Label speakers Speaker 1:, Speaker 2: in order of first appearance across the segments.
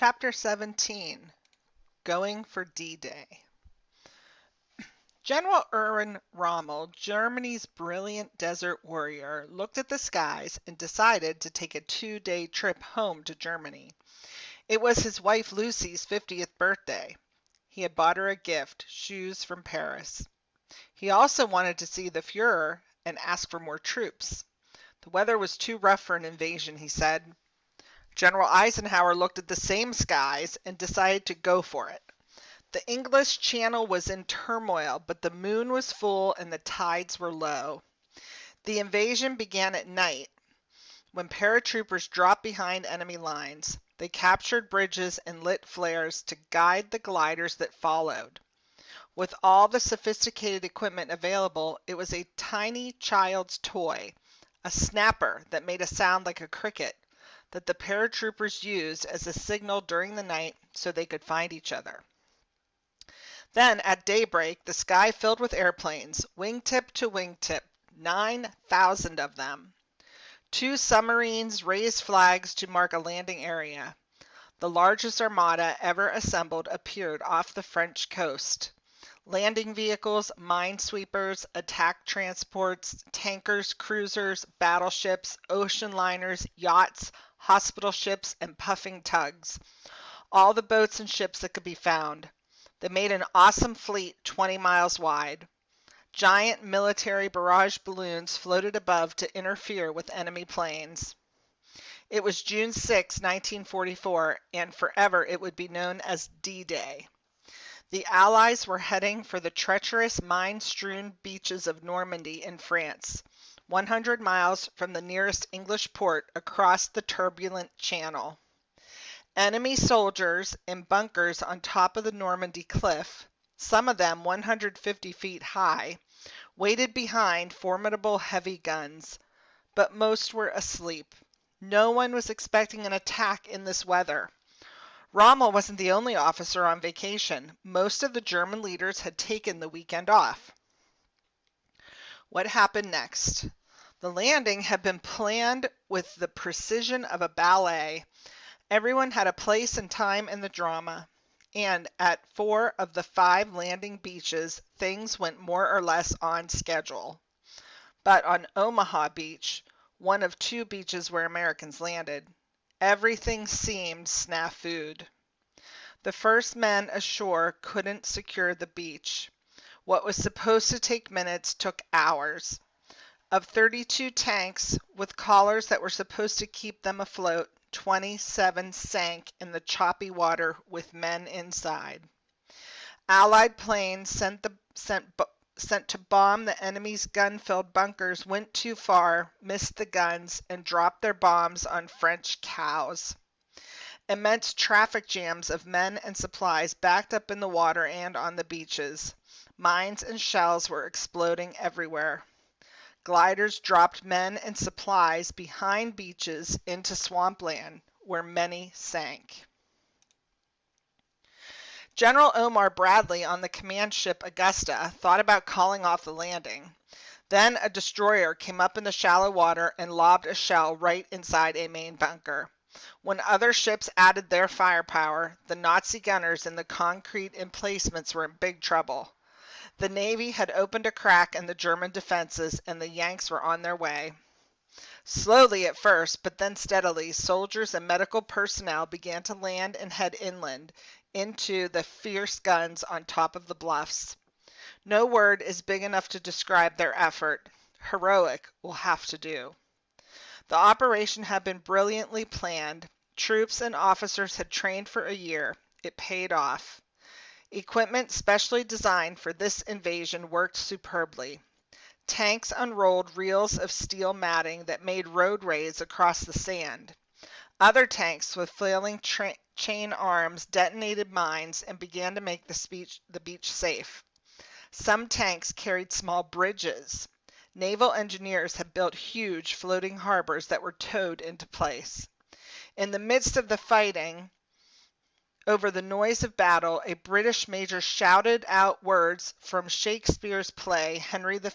Speaker 1: Chapter 17, Going for D-Day. General Erwin Rommel, Germany's brilliant desert warrior, looked at the skies and decided to take a 2-day trip home to Germany. It was his wife Lucy's 50th birthday. He had bought her a gift, shoes from Paris. He also wanted to see the Fuhrer and ask for more troops. The weather was too rough for an invasion, he said. General Eisenhower looked at the same skies and decided to go for it. The English Channel was in turmoil, but the moon was full and the tides were low. The invasion began at night when paratroopers dropped behind enemy lines. They captured bridges and lit flares to guide the gliders that followed. With all the sophisticated equipment available, it was a tiny child's toy, a snapper that made a sound like a cricket, that the paratroopers used as a signal during the night so they could find each other. Then, at daybreak, the sky filled with airplanes, wingtip to wingtip, 9,000 of them. 2 submarines raised flags to mark a landing area. The largest armada ever assembled appeared off the French coast. Landing vehicles, minesweepers, attack transports, tankers, cruisers, battleships, ocean liners, yachts, hospital ships, and puffing tugs. All the boats and ships that could be found. They made an awesome fleet 20 miles wide. Giant military barrage balloons floated above to interfere with enemy planes. It was June 6, 1944, and forever it would be known as D-Day. The Allies were heading for the treacherous, mine-strewn beaches of Normandy in France, 100 miles from the nearest English port across the turbulent channel. Enemy soldiers in bunkers on top of the Normandy cliff, some of them 150 feet high, waited behind formidable heavy guns, but most were asleep. No one was expecting an attack in this weather. Rommel wasn't the only officer on vacation. Most of the German leaders had taken the weekend off. What happened next? The landing had been planned with the precision of a ballet. Everyone had a place and time in the drama, and at 4 of the 5 landing beaches, things went more or less on schedule. But on Omaha Beach, one of 2 beaches where Americans landed, everything seemed snafu'd. The first men ashore couldn't secure the beach. What was supposed to take minutes took hours. Of 32 tanks with collars that were supposed to keep them afloat, 27 sank in the choppy water with men inside. Allied planes sent to bomb the enemy's gun-filled bunkers went too far, missed the guns, and dropped their bombs on French cows. Immense traffic jams of men and supplies backed up in the water and on the beaches. Mines and shells were exploding everywhere. Gliders dropped men and supplies behind beaches into swampland, where many sank. General Omar Bradley on the command ship Augusta thought about calling off the landing. Then a destroyer came up in the shallow water and lobbed a shell right inside a main bunker. When other ships added their firepower, the Nazi gunners in the concrete emplacements were in big trouble. The Navy had opened a crack in the German defenses, and the Yanks were on their way. Slowly at first, but then steadily, soldiers and medical personnel began to land and head inland into the fierce guns on top of the bluffs. No word is big enough to describe their effort. Heroic will have to do. The operation had been brilliantly planned. Troops and officers had trained for a year. It paid off. Equipment specially designed for this invasion worked superbly. Tanks unrolled reels of steel matting that made roadways across the sand. Other tanks with flailing chain arms detonated mines and began to make the beach safe. Some tanks carried small bridges. Naval engineers had built huge floating harbors that were towed into place. In the midst of the fighting, over the noise of battle, a British major shouted out words from Shakespeare's play Henry V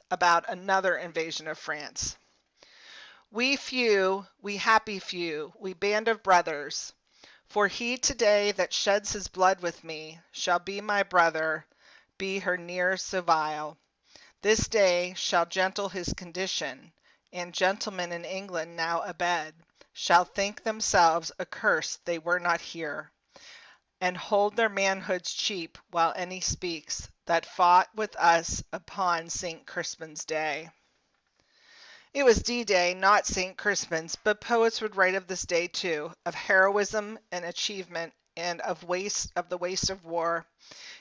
Speaker 1: about another invasion of France. We few, we happy few, we band of brothers, For he today that sheds his blood with me shall be my brother, be her near so vile. This day shall gentle his condition, and gentlemen in England now abed shall think themselves accursed they were not here, and hold their manhoods cheap while any speaks that fought with us upon St. Crispin's Day. It was D-Day, not St. Crispin's, but poets would write of this day too, of heroism and achievement and of the waste of war.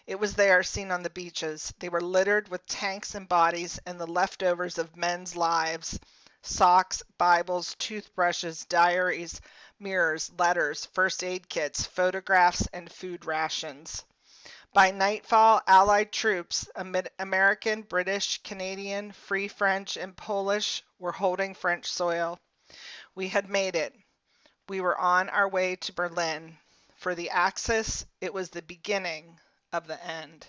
Speaker 1: It was there, seen on the beaches. They were littered with tanks and bodies and the leftovers of men's lives. Socks, Bibles, toothbrushes, diaries, mirrors, letters, first aid kits, photographs, and food rations. By nightfall, Allied troops, American, British, Canadian, Free French, and Polish, were holding French soil. We had made it. We were on our way to Berlin. For the Axis, it was the beginning of the end.